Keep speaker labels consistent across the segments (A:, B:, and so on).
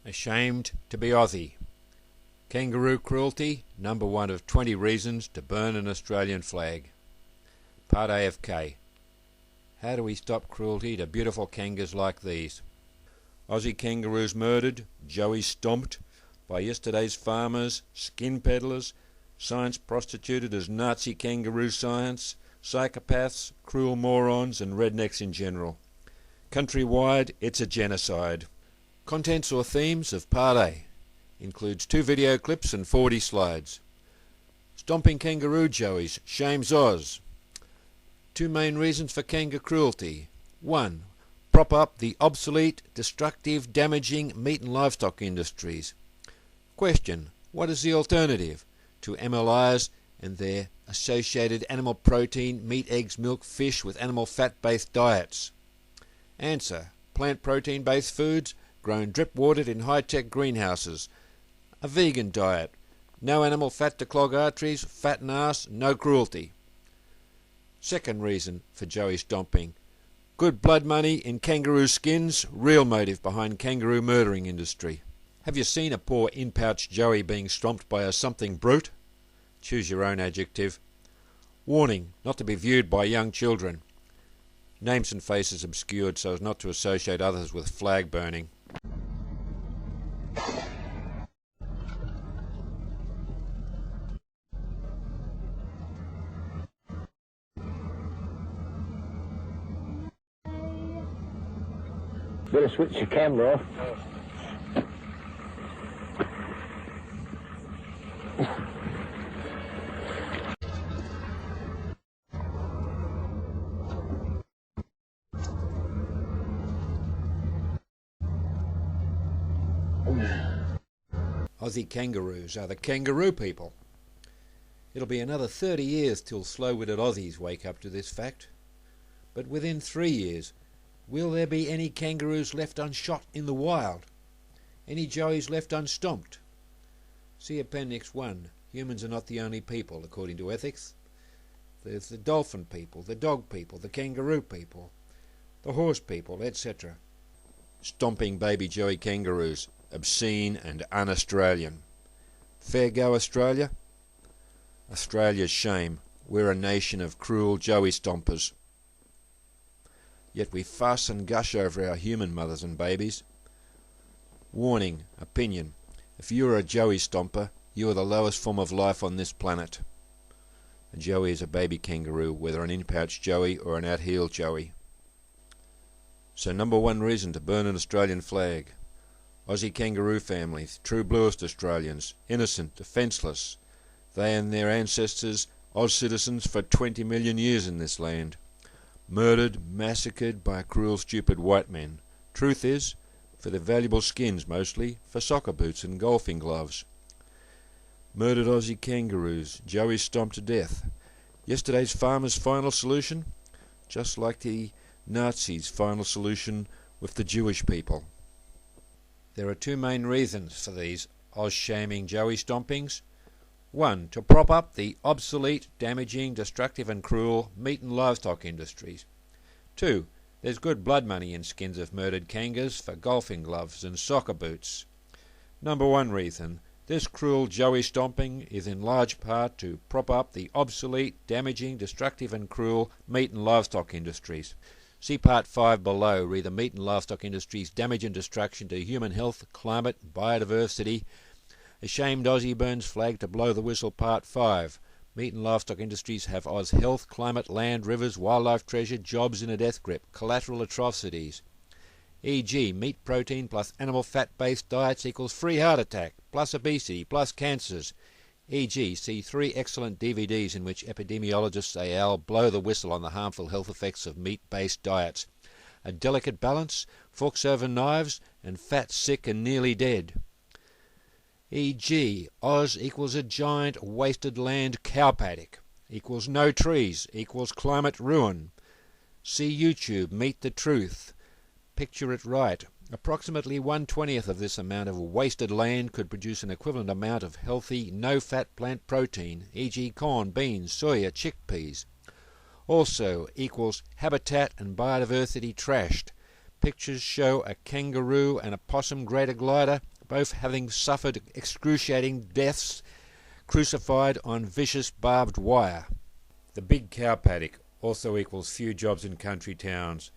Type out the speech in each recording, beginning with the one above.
A: Ashamed to be Aussie. Kangaroo cruelty, number 1 of 20 reasons to burn an Australian flag. Part AFK. How do we stop cruelty to beautiful kangas like these? Aussie kangaroos murdered, Joey stomped by yesterday's farmers, skin peddlers, science prostituted as Nazi kangaroo science, psychopaths, cruel morons and rednecks in general. Countrywide, it's a genocide. Contents or themes of Part A includes 2 video clips and 40 slides. Stomping kangaroo joeys shames Oz. 2 main reasons for kangaroo cruelty. 1. Prop up the obsolete, destructive, damaging meat and livestock industries. Question. What is the alternative to MLIs and their associated animal protein, meat, eggs, milk, fish with animal fat-based diets? Answer. Plant protein-based foods grown drip-watered in high-tech greenhouses. A vegan diet. No animal fat to clog arteries, fatten ass, no cruelty. Second reason for joey stomping. Good blood money in kangaroo skins, real motive behind kangaroo murdering industry. Have you seen a poor in-pouch joey being stomped by a something brute? Choose your own adjective. Warning, not to be viewed by young children. Names and faces obscured so as not to associate others with flag burning.
B: Better switch your camera off.
A: Aussie kangaroos are the kangaroo people. It'll be another 30 years till slow-witted Aussies wake up to this fact. But within 3 years, will there be any kangaroos left unshot in the wild? Any joeys left unstomped? See Appendix 1. Humans are not the only people, according to ethics. There's the dolphin people, the dog people, the kangaroo people, the horse people, etc. Stomping baby joey kangaroos. Obscene and un-Australian. Fair go, Australia? Australia's shame. We're a nation of cruel joey stompers. Yet we fuss and gush over our human mothers and babies. Warning, opinion. If you are a joey stomper, you are the lowest form of life on this planet. A joey is a baby kangaroo, whether an in-pouch joey or an out-heel joey. So number 1 reason to burn an Australian flag. Aussie kangaroo families, true bluest Australians, innocent, defenceless. They and their ancestors, Oz citizens for 20 million years in this land. Murdered, massacred by cruel, stupid white men. Truth is, for their valuable skins mostly, for soccer boots and golfing gloves. Murdered Aussie kangaroos, joeys stomped to death. Yesterday's farmers' final solution? Just like the Nazis' final solution with the Jewish people. There are 2 main reasons for these Oz-shaming joey stompings. 1. To prop up the obsolete, damaging, destructive and cruel meat and livestock industries. 2. There's good blood money in skins of murdered kangas for golfing gloves and soccer boots. Number 1 reason. This cruel joey stomping is in large part to prop up the obsolete, damaging, destructive and cruel meat and livestock industries. See Part 5 below, read the meat and livestock industries' damage and destruction to human health, climate, biodiversity. Ashamed Aussie burns flag to blow the whistle Part 5. Meat and livestock industries have Oz health, climate, land, rivers, wildlife treasure, jobs in a death grip, collateral atrocities. E.g. meat protein plus animal fat-based diets equals free heart attack, plus obesity, plus cancers. E.g. see 3 excellent DVDs in which epidemiologists al. blow the whistle on the harmful health effects of meat-based diets. A delicate balance, forks over knives, and fat, sick and nearly dead. E.g. Oz equals a giant wasted land cow paddock, equals no trees, equals climate ruin. See YouTube, Meet the Truth. Picture it right. Approximately 1/20th of this amount of wasted land could produce an equivalent amount of healthy, no-fat plant protein, e.g. corn, beans, soya, chickpeas. Also equals habitat and biodiversity trashed. Pictures show a kangaroo and a possum greater glider both having suffered excruciating deaths, crucified on vicious barbed wire. The big cow paddock also equals few jobs in country towns.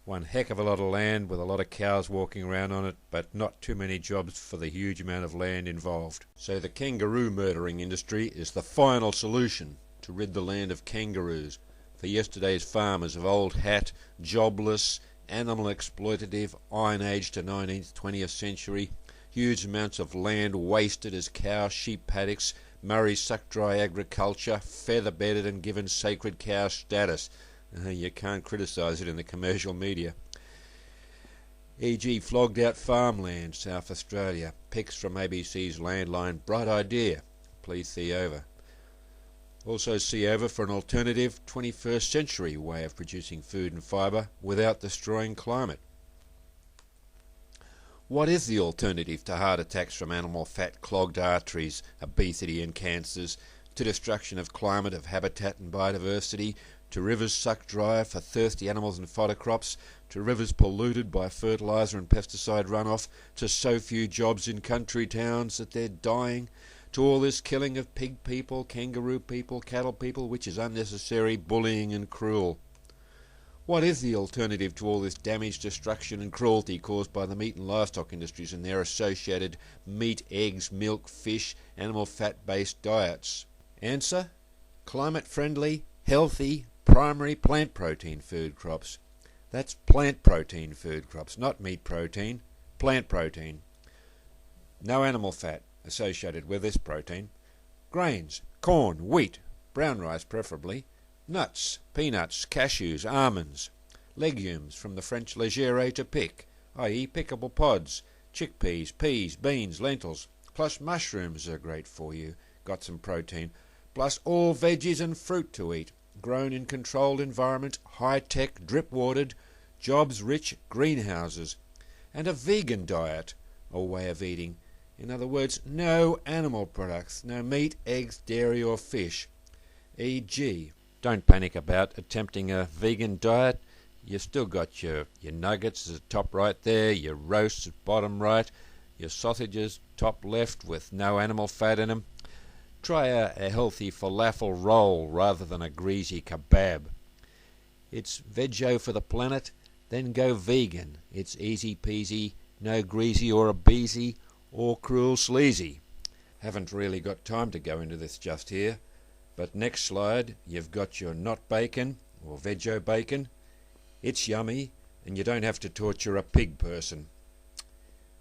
A: One heck of a lot of land with a lot of cows walking around on it, but not too many jobs for the huge amount of land involved. So the kangaroo murdering industry is the final solution to rid the land of kangaroos, for yesterday's farmers of old hat, jobless, animal exploitative, Iron Age to 19th, 20th century, huge amounts of land wasted as cow, sheep paddocks, Murray suck-dry agriculture, feather-bedded and given sacred cow status. You can't criticise it in the commercial media. E.g. flogged out farmland, South Australia. Pics from ABC's Landline. Bright idea. Please see over. Also see over for an alternative 21st century way of producing food and fibre without destroying climate. What is the alternative to heart attacks from animal fat, clogged arteries, obesity and cancers, to destruction of climate, of habitat and biodiversity, to rivers sucked dry for thirsty animals and fodder crops, to rivers polluted by fertiliser and pesticide runoff, to so few jobs in country towns that they're dying, to all this killing of pig people, kangaroo people, cattle people, which is unnecessary, bullying and cruel? What is the alternative to all this damage, destruction and cruelty caused by the meat and livestock industries and their associated meat, eggs, milk, fish, animal fat-based diets? Answer: climate-friendly, healthy, primary plant protein food crops. That's plant protein food crops, not meat protein, plant protein. No animal fat associated with this protein. Grains, corn, wheat, brown rice preferably, nuts, peanuts, cashews, almonds, legumes from the French légère to pick, i.e. pickable pods, chickpeas, peas, beans, lentils, plus mushrooms are great for you, got some protein, plus all veggies and fruit to eat, grown in controlled environment, high-tech, drip-watered, jobs-rich greenhouses, and a vegan diet, or way of eating. In other words, no animal products, no meat, eggs, dairy or fish. E.g., don't panic about attempting a vegan diet. You've still got your nuggets at the top right there, your roasts at bottom right, your sausages top left with no animal fat in them. Try a healthy falafel roll rather than a greasy kebab. It's veggie for the planet, then go vegan. It's easy peasy, no greasy or obesy or cruel sleazy. Haven't really got time to go into this just here, but next slide you've got your not bacon or veggie bacon. It's yummy and you don't have to torture a pig person.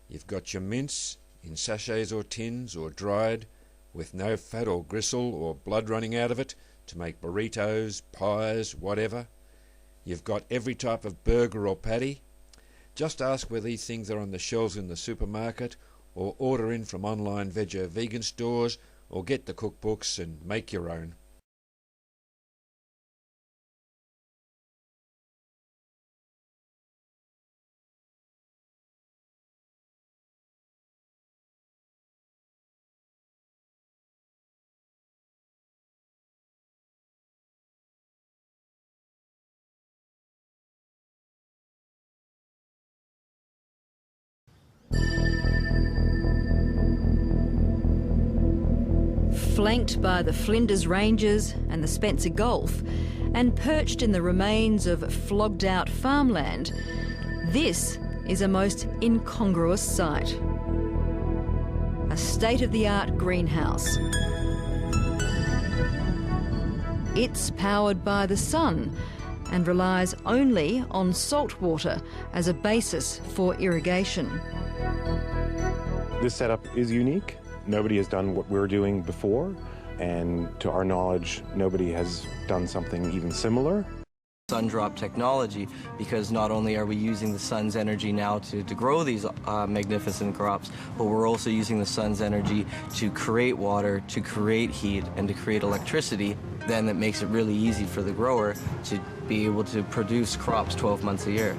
A: You've got your mince in sachets or tins or dried, with no fat or gristle or blood running out of it, to make burritos, pies, whatever. You've got every type of burger or patty. Just ask where these things are on the shelves in the supermarket, or order in from online veg or vegan stores, or get the cookbooks and make your own.
B: Flanked by the Flinders Ranges and the Spencer Gulf, and perched in the remains of flogged-out farmland, this is a most incongruous sight. A state-of-the-art greenhouse. It's powered by the sun and relies only on salt water as a basis for irrigation.
C: This setup is unique. Nobody has done what we're doing before, and to our knowledge, nobody has done something even similar.
D: Sun drop technology, because not only are we using the sun's energy now to grow these magnificent crops, but we're also using the sun's energy to create water, to create heat, and to create electricity. Then that makes it really easy for the grower to be able to produce crops 12 months a year.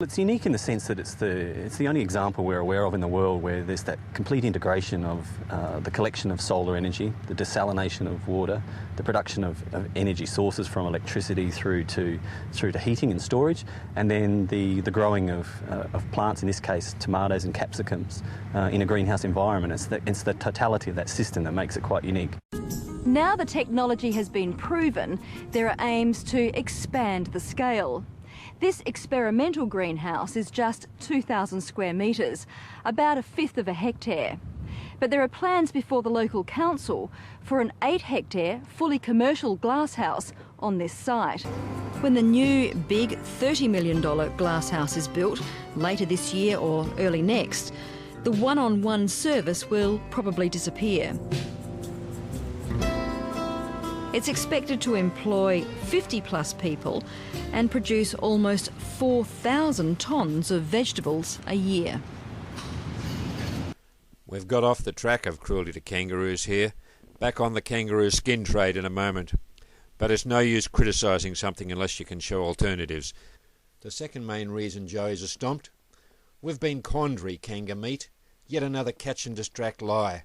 E: It's unique in the sense that it's the only example we're aware of in the world where there's that complete integration of the collection of solar energy, the desalination of water, the production of energy sources from electricity through to heating and storage, and then the growing of plants, in this case tomatoes and capsicums, in a greenhouse environment. It's the totality of that system that makes it quite unique.
B: Now the technology has been proven, there are aims to expand the scale. This experimental greenhouse is just 2,000 square metres, about a fifth of a hectare. But there are plans before the local council for an 8-hectare, fully commercial glasshouse on this site. When the new big $30 million glasshouse is built, later this year or early next, the one-on-one service will probably disappear. It's expected to employ 50+ people and produce almost 4,000 tonnes of vegetables a year.
A: We've got off the track of cruelty to kangaroos here. Back on the kangaroo skin trade in a moment. But it's no use criticising something unless you can show alternatives. The second main reason joeys are stomped: we've been quandary kanga meat, yet another catch and distract lie.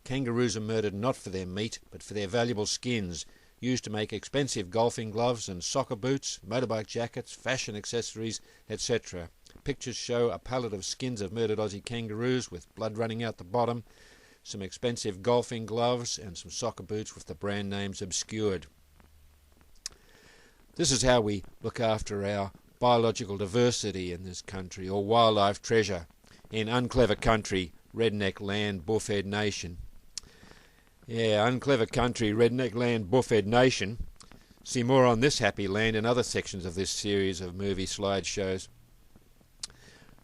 A: Kangaroos are murdered not for their meat, but for their valuable skins, used to make expensive golfing gloves and soccer boots, motorbike jackets, fashion accessories, etc. Pictures show a pallet of skins of murdered Aussie kangaroos with blood running out the bottom, some expensive golfing gloves and some soccer boots with the brand names obscured. This is how we look after our biological diversity in this country, or wildlife treasure, in unclever country, redneck land, buffhead nation. Yeah, unclever country, redneck land, buffhead nation. See more on this happy land in other sections of this series of movie slideshows.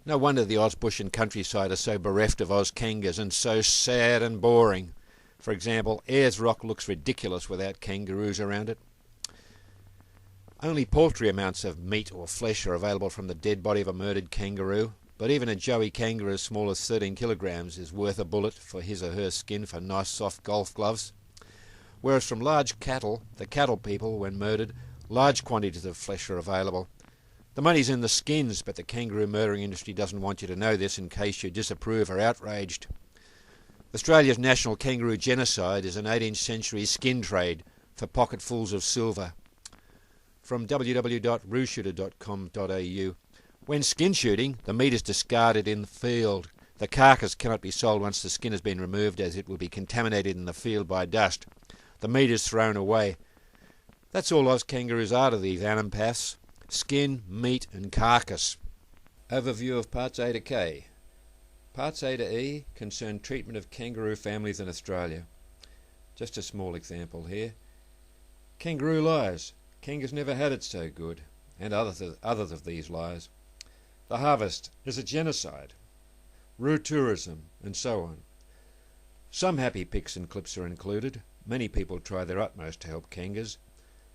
A: No wonder the Ausbush and countryside are so bereft of Oz kangas and so sad and boring. For example, Ayers Rock looks ridiculous without kangaroos around it. Only paltry amounts of meat or flesh are available from the dead body of a murdered kangaroo. But even a joey kangaroo as small as 13 kilograms is worth a bullet for his or her skin for nice soft golf gloves. Whereas from large cattle, the cattle people, when murdered, large quantities of flesh are available. The money's in the skins, but the kangaroo murdering industry doesn't want you to know this in case you disapprove or outraged. Australia's national kangaroo genocide is an 18th century skin trade for pocketfuls of silver. From www.rooshooter.com.au. When skin shooting, the meat is discarded in the field. The carcass cannot be sold once the skin has been removed, as it will be contaminated in the field by dust. The meat is thrown away. That's all Oz kangaroos are to these animpaths: skin, meat and carcass. Overview of Parts A to K. Parts A to E concern treatment of kangaroo families in Australia. Just a small example here. Kangaroo lies. Kangas never had it so good, and others of these lies. The harvest is a genocide. Roo tourism, and so on. Some happy pics and clips are included. Many people try their utmost to help kangas,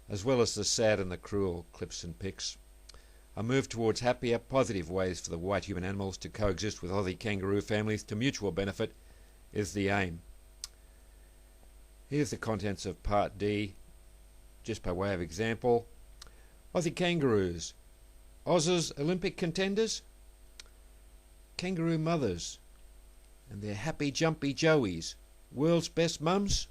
A: as well as the sad and the cruel clips and pics. A move towards happier, positive ways for the white human animals to coexist with Aussie kangaroo families to mutual benefit is the aim. Here's the contents of Part D, just by way of example. Aussie kangaroos. Oz's Olympic contenders? Kangaroo mothers and their happy jumpy joeys. World's best mums?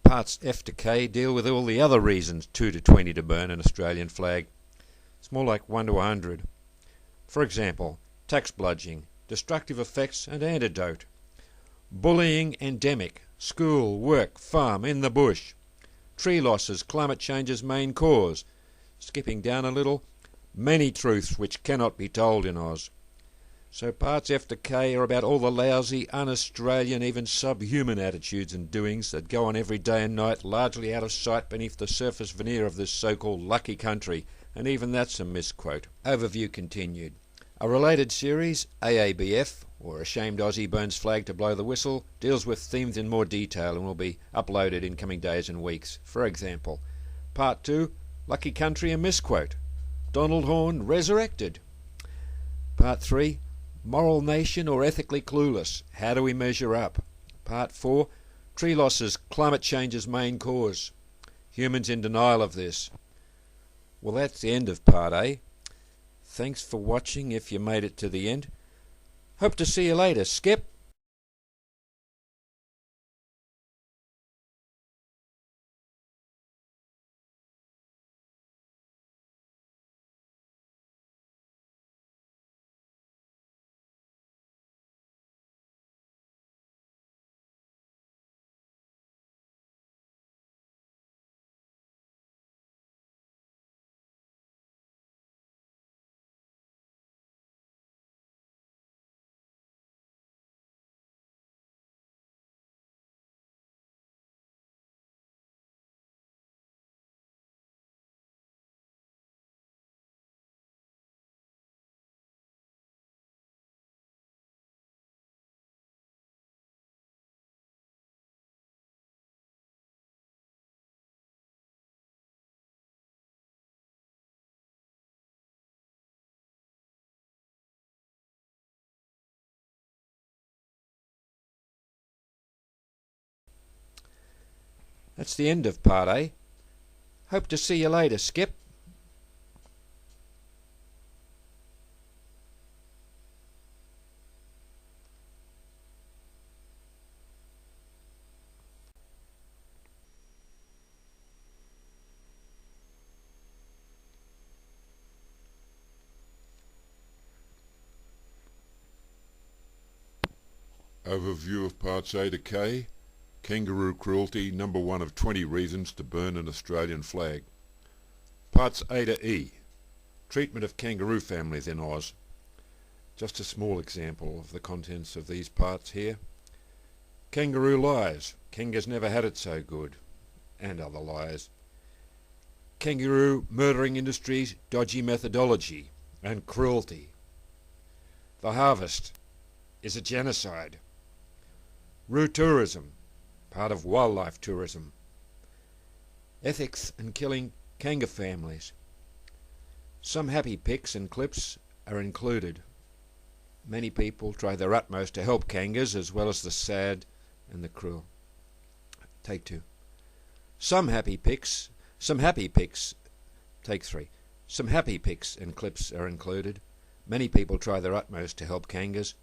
A: Parts F to K deal with all the other reasons 2 to 20 to burn an Australian flag. It's more like 1 to 100. For example, tax bludgeoning, destructive effects and antidote. Bullying endemic, school, work, farm, in the bush. Tree losses, climate change's main cause. Skipping down a little, many truths which cannot be told in Oz. So Parts F to K are about all the lousy, un-Australian, even subhuman attitudes and doings that go on every day and night, largely out of sight beneath the surface veneer of this so-called lucky country, and even that's a misquote. Overview continued. A related series, AABF, or Ashamed Aussie Burns Flag to Blow the Whistle, deals with themes in more detail and will be uploaded in coming days and weeks. For example, Part 2, Lucky Country, a misquote. Donald Horne resurrected. Part 3, Moral Nation or Ethically Clueless, how do we measure up? Part 4, Tree losses, climate change's main cause. Humans in denial of this. Well, that's the end of Part A. Thanks for watching if you made it to the end. Hope to see you later, Skip. That's the end of part A. Hope to see you later, Skip.
F: Overview of Parts A to K. Kangaroo Cruelty, number 1 of 20 reasons to burn an Australian flag. Parts A to E. Treatment of kangaroo families in Oz. Just a small example of the contents of these parts here. Kangaroo lies. Kangas never had it so good. And other lies. Kangaroo murdering industries, dodgy methodology and cruelty. The harvest is a genocide. Roo tourism, part of wildlife tourism. Ethics and killing kanga families. Some happy pics and clips are included. Many people try their utmost to help kangas as well as the sad and the cruel. Take 2. Some happy pics, take 3. Some happy pics and clips are included. Many people try their utmost to help kangas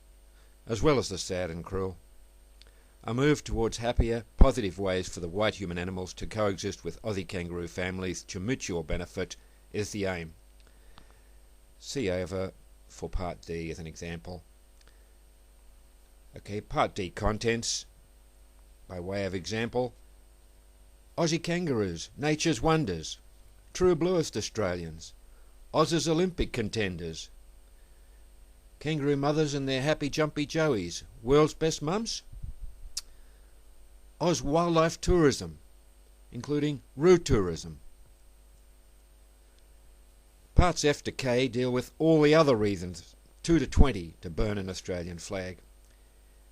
F: as well as the sad and cruel. A move towards happier, positive ways for the white human animals to coexist with Aussie kangaroo families to mutual benefit is the aim. See over for Part D as an example. Okay, Part D contents. By way of example, Aussie kangaroos, nature's wonders, true bluest Australians, Oz's Olympic contenders, kangaroo mothers and their happy jumpy joeys, world's best mums, Oz wildlife tourism, including Roo tourism. Parts F to K deal with all the other reasons, 2 to 20, to burn an Australian flag,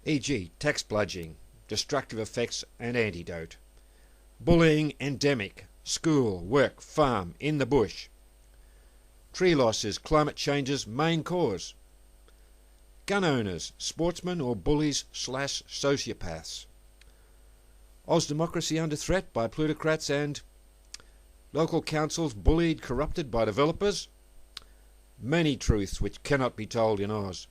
F: e.g. tax bludgeoning, destructive effects and antidote, bullying endemic, school, work, farm, in the bush, tree loss is climate change's main cause, gun owners, sportsmen or bullies / sociopaths, Oz democracy under threat by plutocrats and local councils bullied, corrupted by developers. Many truths which cannot be told in Oz.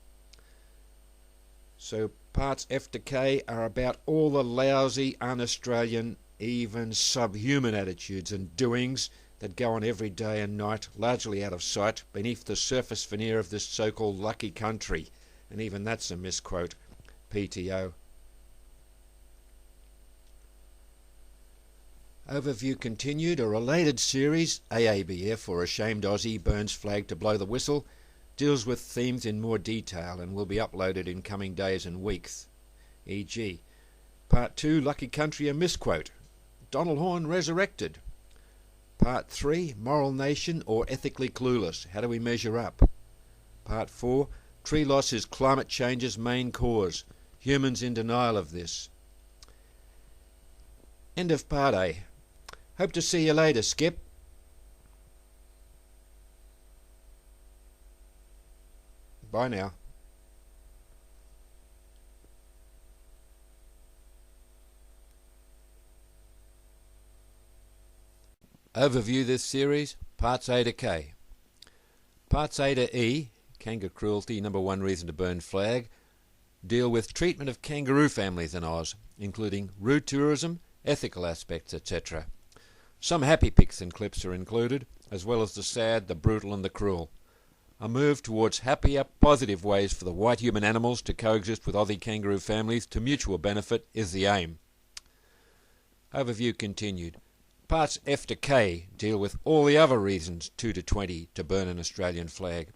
F: So parts F to K are about all the lousy, un-Australian, even subhuman attitudes and doings that go on every day and night, largely out of sight, beneath the surface veneer of this so-called lucky country. And even that's a misquote. PTO. Overview continued. A related series, AABF, or Ashamed Aussie Burns Flag to Blow the Whistle, deals with themes in more detail and will be uploaded in coming days and weeks. E.g. Part 2, Lucky Country, a misquote, Donald Horne resurrected. Part 3, Moral Nation or Ethically Clueless, how do we measure up? Part 4, Tree loss is climate change's main cause, humans in denial of this. End of Part A. Hope to see you later, Skip. Bye now. Overview this series, Parts A to K.
A: Parts A to E, Kangaroo Cruelty, number 1 reason to burn flag, deal with treatment of kangaroo families in Oz, including rude tourism, ethical aspects, etc. Some happy pics and clips are included, as well as the sad, the brutal and the cruel. A move towards happier, positive ways for the white human animals to coexist with Aussie kangaroo families to mutual benefit is the aim. Overview continued. Parts F to K deal with all the other reasons 2 to 20 to burn an Australian flag.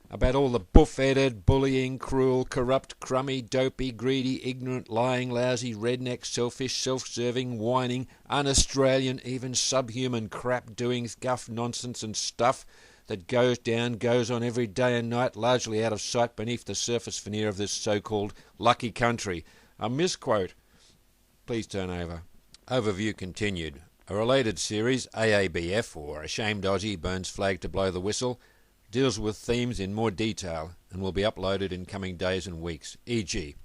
A: About all the buff-headed, bullying, cruel, corrupt, crummy, dopey, greedy, ignorant, lying, lousy, redneck, selfish, self-serving, whining, un-Australian, even subhuman crap doings, guff, nonsense and stuff that goes on every day and night, largely out of sight beneath the surface veneer of this so-called lucky country. A misquote. Please turn over. Overview continued. A related series, AABF, or Ashamed Aussie Burns Flag to Blow the Whistle, deals with themes in more detail and will be uploaded in coming days and weeks, e.g.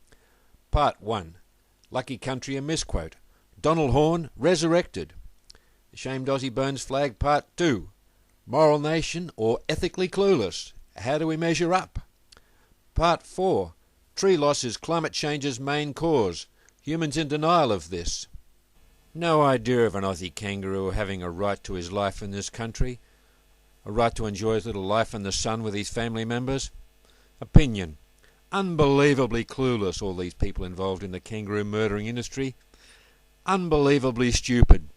A: Part 1, Lucky Country, a misquote, Donald Horne resurrected. Ashamed Aussie Burns Flag Part 2, Moral Nation or Ethically Clueless, how do we measure up? Part 4, Tree loss is climate change's main cause, humans in denial of this. No idea of an Aussie kangaroo having a right to his life in this country, a right to enjoy his little life in the sun with his family members. Opinion. Unbelievably clueless, all these people involved in the kangaroo murdering industry. Unbelievably stupid.